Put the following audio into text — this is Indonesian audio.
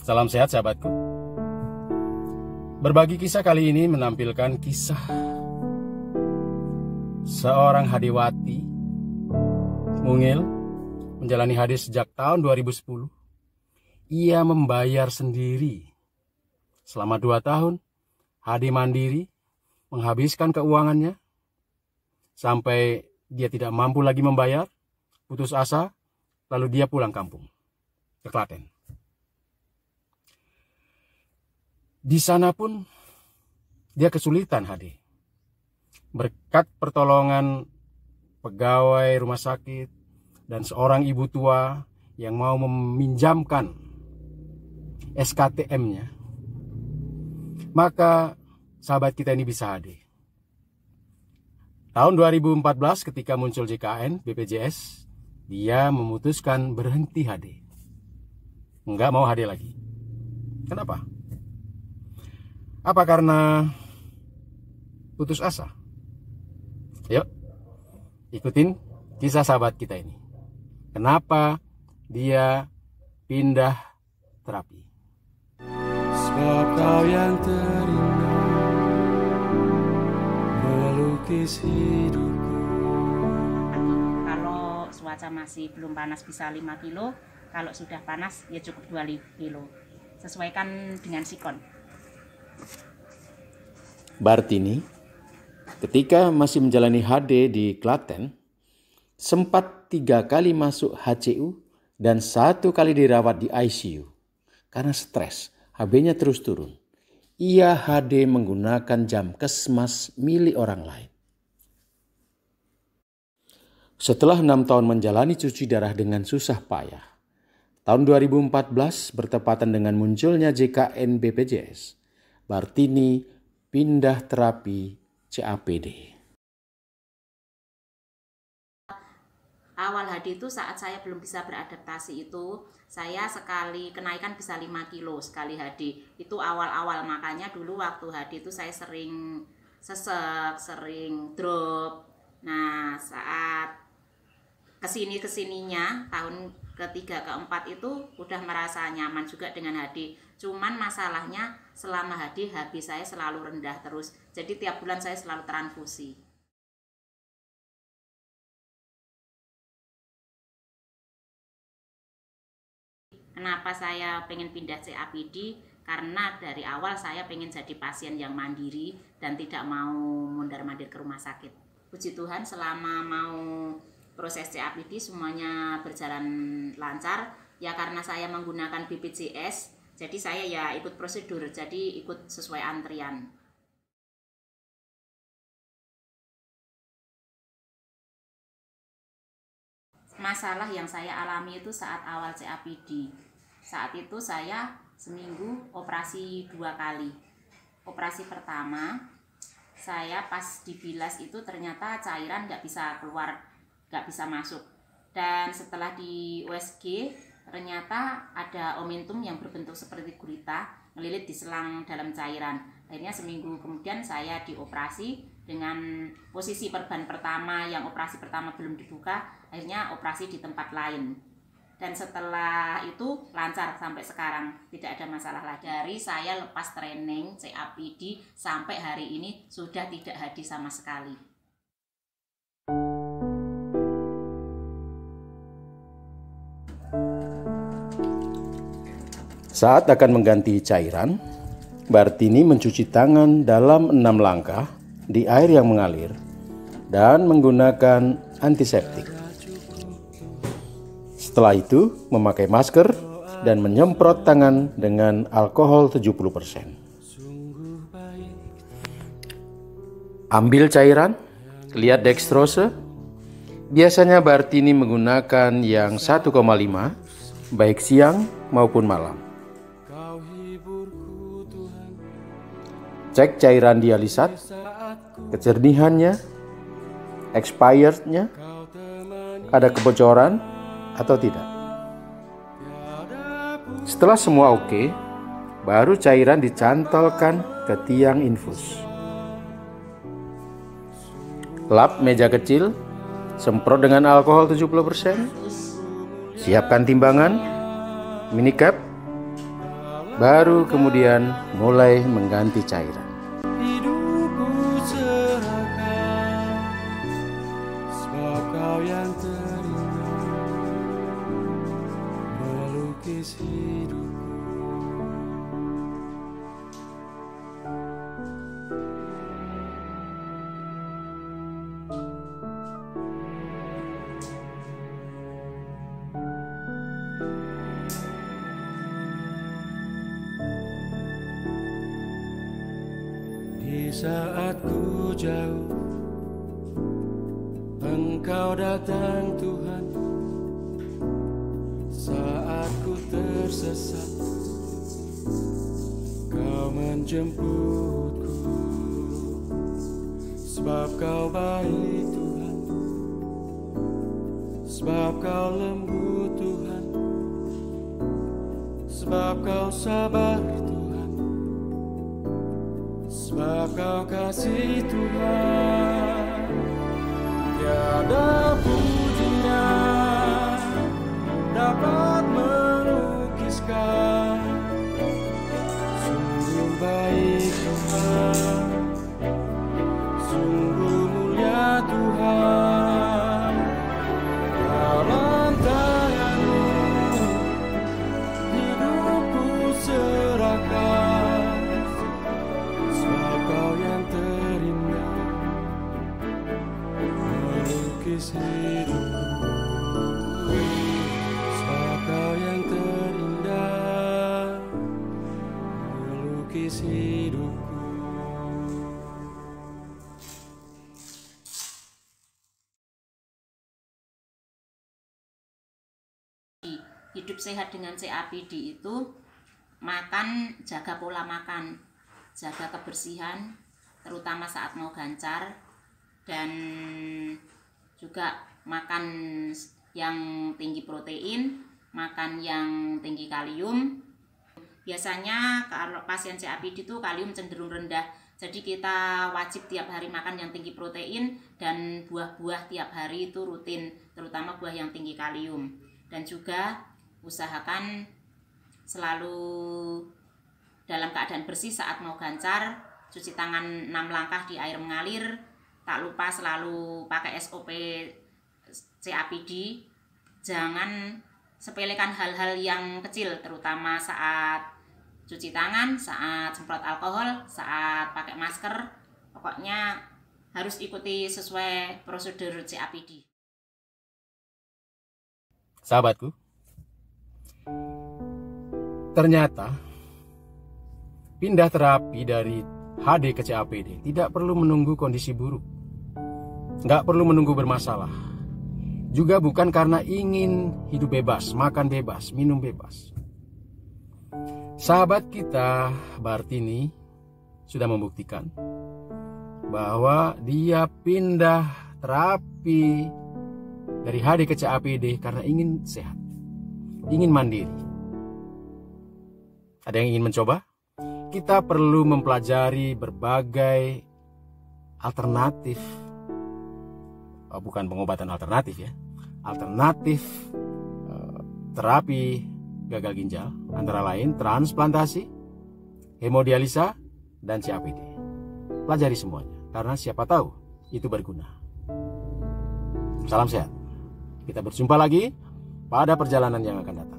Salam sehat sahabatku. Berbagi kisah kali ini menampilkan kisah seorang hadiwati mungil menjalani HD sejak tahun 2010. Ia membayar sendiri selama 2 tahun. HD mandiri menghabiskan keuangannya sampai dia tidak mampu lagi membayar, putus asa, lalu dia pulang kampung ke Klaten. Di sana pun dia kesulitan HD. Berkat pertolongan pegawai rumah sakit dan seorang ibu tua yang mau meminjamkan SKTM-nya, maka sahabat kita ini bisa HD. Tahun 2014 ketika muncul JKN BPJS, dia memutuskan berhenti HD. Enggak mau HD lagi. Kenapa? Apa karena putus asa? Yuk, ikutin kisah sahabat kita ini. Kenapa dia pindah terapi? Sebab kau yang terindah melukis hidupku. Kalau cuaca masih belum panas bisa 5 kilo, kalau sudah panas ya cukup 2 kilo. Sesuaikan dengan sikon. Bartini ketika masih menjalani HD di Klaten sempat 3 kali masuk HCU dan 1 kali dirawat di ICU karena stres. HB-nya terus turun. Ia HD menggunakan jam kesmas milik orang lain. Setelah 6 tahun menjalani cuci darah dengan susah payah, tahun 2014 bertepatan dengan munculnya JKN BPJS, Bartini pindah terapi CAPD. Awal HD itu saat saya belum bisa beradaptasi itu, saya sekali kenaikan bisa 5 kilo sekali HD. Itu awal-awal, makanya dulu waktu HD itu saya sering sesek, sering drop. Nah, saat kesininya tahun ketiga keempat itu udah merasa nyaman juga dengan HD. Cuman masalahnya selama HD HB saya selalu rendah terus. Jadi tiap bulan saya selalu transfusi. Kenapa saya pengen pindah CAPD? Karena dari awal saya pengen jadi pasien yang mandiri dan tidak mau mondar-mandir ke rumah sakit. Puji Tuhan selama mau proses CAPD semuanya berjalan lancar. Ya karena saya menggunakan BPJS, jadi saya ya ikut prosedur, jadi ikut sesuai antrian. Masalah yang saya alami itu saat awal CAPD. Saat itu saya seminggu operasi 2 kali. Operasi pertama, saya pas dibilas itu ternyata cairan nggak bisa keluar, nggak bisa masuk. Dan setelah di USG, ternyata ada omentum yang berbentuk seperti gurita ngelilit di selang dalam cairan. Akhirnya seminggu kemudian saya dioperasi dengan posisi perban pertama, yang operasi pertama belum dibuka, akhirnya operasi di tempat lain. Dan setelah itu lancar sampai sekarang, tidak ada masalah lagi. Dari saya lepas training CAPD sampai hari ini sudah tidak HD sama sekali. Saat akan mengganti cairan, Bartini mencuci tangan dalam 6 langkah di air yang mengalir dan menggunakan antiseptik. Setelah itu memakai masker dan menyemprot tangan dengan alkohol 70%. Ambil cairan, lihat dextrose. Biasanya Bartini menggunakan yang 1,5 baik siang maupun malam. Cek cairan dialisat, kejernihannya, expirednya, ada kebocoran atau tidak. Setelah semua oke, baru cairan dicantolkan ke tiang infus. Lap meja kecil, semprot dengan alkohol 70%, siapkan timbangan, minicap, baru kemudian mulai mengganti cairan. Hidupku serahkan, sebab Kau yang terindah melukis hidupku. Di saat ku jauh, Engkau datang Tuhan. Saat ku tersesat, Kau menjemputku. Sebab Kau baik Tuhan, sebab Kau lembut Tuhan, sebab Kau sabar Tuhan, sebab Kau kasih Tuhan. Tiada pujinya dapat melukiskan sungguh baik Tuhan, sungguh mulia Tuhan. Dalam tangan-Mu hidupku serahkan, sebab Kau yang terindah melukis hidupku. Sebab Kau yang terindah melukis hidupku. Hidup sehat dengan CAPD itu makan, jaga pola makan, jaga kebersihan, terutama saat mau gancar, dan juga makan yang tinggi protein, makan yang tinggi kalium. Biasanya kalau pasien CAPD itu kalium cenderung rendah, jadi kita wajib tiap hari makan yang tinggi protein, dan buah-buah tiap hari itu rutin, terutama buah yang tinggi kalium. Dan juga usahakan selalu dalam keadaan bersih saat mau gancar, cuci tangan 6 langkah di air mengalir, tak lupa selalu pakai SOP CAPD. Jangan sepelekan hal-hal yang kecil, terutama saat cuci tangan, saat semprot alkohol, saat pakai masker. Pokoknya harus ikuti sesuai prosedur CAPD. Sahabatku, ternyata pindah terapi dari HD ke CAPD tidak perlu menunggu kondisi buruk, nggak perlu menunggu bermasalah, juga bukan karena ingin hidup bebas, makan bebas, minum bebas. Sahabat kita Bartini sudah membuktikan bahwa dia pindah terapi dari HD ke CAPD karena ingin sehat, ingin mandiri. Ada yang ingin mencoba? Kita perlu mempelajari berbagai alternatif, bukan pengobatan alternatif ya, alternatif terapi gagal ginjal, antara lain transplantasi, hemodialisa, dan CAPD. Pelajari semuanya, karena siapa tahu itu berguna. Salam sehat. Kita berjumpa lagi pada perjalanan yang akan datang.